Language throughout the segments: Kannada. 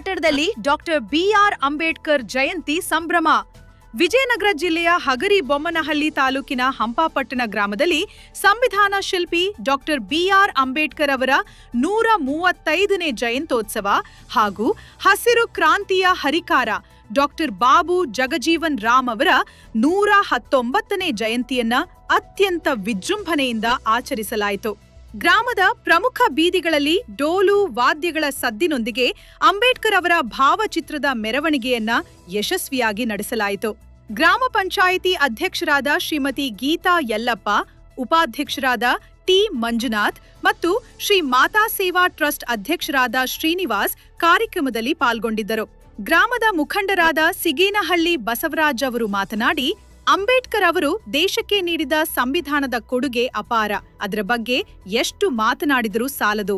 ಪಟ್ಟಣದಲ್ಲಿ ಡಾಕ್ಟರ್ ಬಿಆರ್ ಅಂಬೇಡ್ಕರ್ ಜಯಂತಿ ಸಂಭ್ರಮ. ವಿಜಯನಗರ ಜಿಲ್ಲೆಯ ಹಗರಿ ಬೊಮ್ಮನಹಳ್ಳಿ ತಾಲೂಕಿನ ಹಂಪಾಪಟ್ಟಣ ಗ್ರಾಮದಲ್ಲಿ ಸಂವಿಧಾನ ಶಿಲ್ಪಿ ಡಾಕ್ಟರ್ ಬಿಆರ್ ಅಂಬೇಡ್ಕರ್ ಅವರ 135ನೇ ಜಯಂತ್ಯೋತ್ಸವ ಹಾಗೂ ಹಸಿರು ಕ್ರಾಂತಿಯ ಹರಿಕಾರ ಡಾಕ್ಟರ್ ಬಾಬು ಜಗಜೀವನ್ ರಾಮ್ ಅವರ 119ನೇ ಜಯಂತಿಯನ್ನ ಅತ್ಯಂತ ವಿಜೃಂಭಣೆಯಿಂದ ಆಚರಿಸಲಾಯಿತು. ಗ್ರಾಮದ ಪ್ರಮುಖ ಬೀದಿಗಳಲ್ಲಿ ಡೋಲು ವಾದ್ಯಗಳ ಸದ್ದಿನೊಂದಿಗೆ ಅಂಬೇಡ್ಕರ್ ಅವರ ಭಾವಚಿತ್ರದ ಮೆರವಣಿಗೆಯನ್ನ ಯಶಸ್ವಿಯಾಗಿ ನಡೆಸಲಾಯಿತು. ಗ್ರಾಮ ಪಂಚಾಯಿತಿ ಅಧ್ಯಕ್ಷರಾದ ಶ್ರೀಮತಿ ಗೀತಾ ಯಲ್ಲಪ್ಪ, ಉಪಾಧ್ಯಕ್ಷರಾದ ಟಿ ಮಂಜುನಾಥ್ ಮತ್ತು ಶ್ರೀ ಮಾತಾ ಸೇವಾ ಟ್ರಸ್ಟ್ ಅಧ್ಯಕ್ಷರಾದ ಶ್ರೀನಿವಾಸ್ ಕಾರ್ಯಕ್ರಮದಲ್ಲಿ ಪಾಲ್ಗೊಂಡಿದ್ದರು. ಗ್ರಾಮದ ಮುಖಂಡರಾದ ಸಿಗೇನಹಳ್ಳಿ ಬಸವರಾಜ್ ಅವರು ಮಾತನಾಡಿ, ಅಂಬೇಡ್ಕರ್ ಅವರು ದೇಶಕ್ಕೆ ನೀಡಿದ ಸಂವಿಧಾನದ ಕೊಡುಗೆ ಅಪಾರ, ಅದರ ಬಗ್ಗೆ ಎಷ್ಟು ಮಾತನಾಡಿದರೂ ಸಾಲದು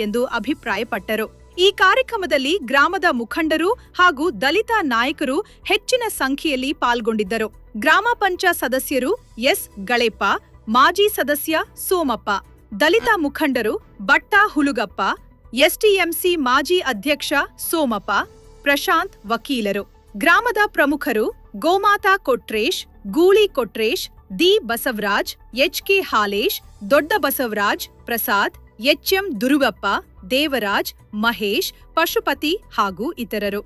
ಎಂದು ಅಭಿಪ್ರಾಯಪಟ್ಟರು. ಈ ಕಾರ್ಯಕ್ರಮದಲ್ಲಿ ಗ್ರಾಮದ ಮುಖಂಡರು ಹಾಗೂ ದಲಿತ ನಾಯಕರು ಹೆಚ್ಚಿನ ಸಂಖ್ಯೆಯಲ್ಲಿ ಪಾಲ್ಗೊಂಡಿದ್ದರು. ಗ್ರಾಮ ಪಂಚಾಯತ್ ಸದಸ್ಯರು ಎಸ್ ಗಳೆಪ್ಪ, ಮಾಜಿ ಸದಸ್ಯ ಸೋಮಪ್ಪ, ದಲಿತ ಮುಖಂಡರು ಬಟ್ಟ ಹುಲುಗಪ್ಪ, ಎಸ್ಟಿಎಂಸಿ ಮಾಜಿ ಅಧ್ಯಕ್ಷ ಸೋಮಪ್ಪ, ಪ್ರಶಾಂತ್ ವಕೀಲರು, ಗ್ರಾಮದ ಪ್ರಮುಖರು ಗೋಮಾತಾ ಕೊಟ್ರೇಶ್, ಗೂಳಿ ಕೊಟ್ರೇಶ್, ದಿ ಬಸವರಾಜ್, ಎಚ್ಕೆ ಹಾಲೇಶ್, ದೊಡ್ಡ ಬಸವರಾಜ್, ಪ್ರಸಾದ್, ಎಚ್ಎಂ ದುರುಗಪ್ಪ, ದೇವರಾಜ್, ಮಹೇಶ್, ಪಶುಪತಿ ಹಾಗೂ ಇತರರು.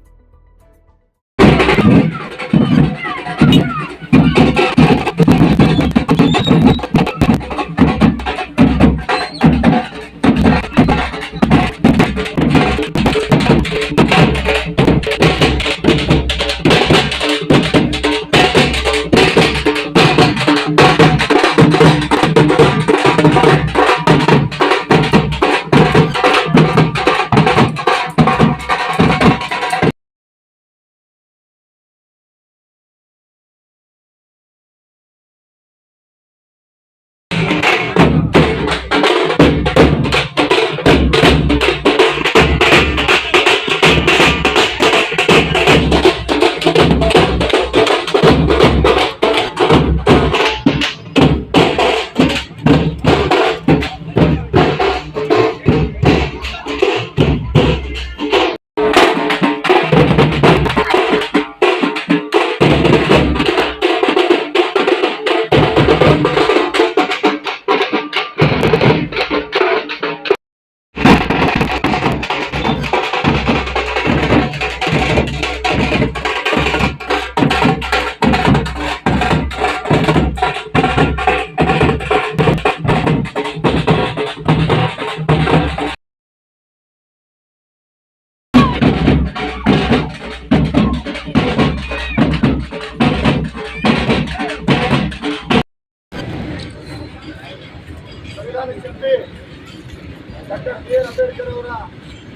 ಡಾಕ್ಟರ್ ಬಿಆರ್ ಅಂಬೇಡ್ಕರ್ ಅವರ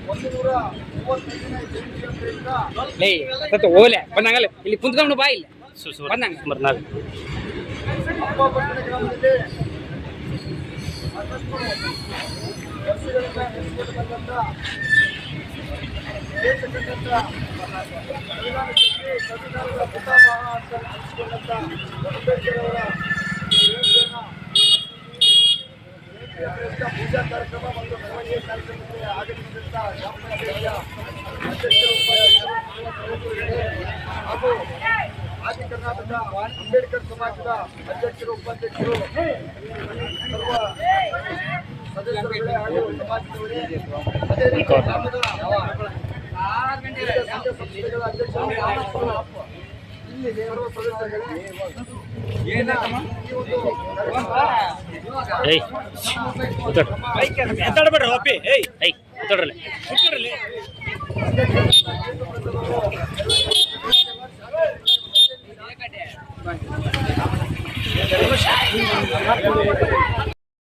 135ನೇ ಜಯಂತಿ ಓಲೆ ಬಂದಂಗಲ್ಲ ಇಲ್ಲಿ ಕುಂತ್ಕೊಂಡು ಬಾ ಇಲ್ಲಿ ಬಂದಂಗ ಹಂಪಾಪಟ್ಟಣ ಗ್ರಾಮದಲ್ಲಿ ಸಾಕಷ್ಟು ವರ್ಷಗಳಿಂದ ನಡೆಸಿಕೊಂಡು ಬಂದಂಥ ದೇಶ ಕಂಡಂಥ ಸಂವಿಧಾನ ಶಿಲ್ಪಿ, ಸಂವಿಧಾನದ ಪಿತಾಮಹ ಅಂತ ಅನಿಸಿಕೊಂಡಂಥ ಅಂಬೇಡ್ಕರ್ ಅವರ ಜಯಂತಿಯನ್ನು ಪೂಜಾ ಕಾರ್ಯಕ್ರಮ ಮತ್ತು ಮೆರವಣಿಗೆ ಕಾರ್ಯಕ್ರಮಕ್ಕೆ ಆಗಮಿಸಿದಂಥ ಗ್ರಾಮ ಪಂಚಾಯತಿಯ ಅಧ್ಯಕ್ಷರು, ಹಾಗೂ ಆದಿ ಕರ್ನಾಟಕ ಅಂಬೇಡ್ಕರ್ ಸಮಾಜದ ಅಧ್ಯಕ್ಷರು, ಉಪಾಧ್ಯಕ್ಷರು, ಸರ್ವ ಸದಸ್ಯರುಗಳೇ ಹಾಗೂ ಸಮಾಜದವರೇ, ಅದೇ ರೀತಿ ಗ್ರಾಮದ ಸಂಘ ಸಂಸ್ಥೆಗಳ ಅಧ್ಯಕ್ಷರು, ಸರ್ವ ಸದಸ್ಯರುಗಳೇ, ಈ ಒಂದು ಕಾರ್ಯಕ್ರಮ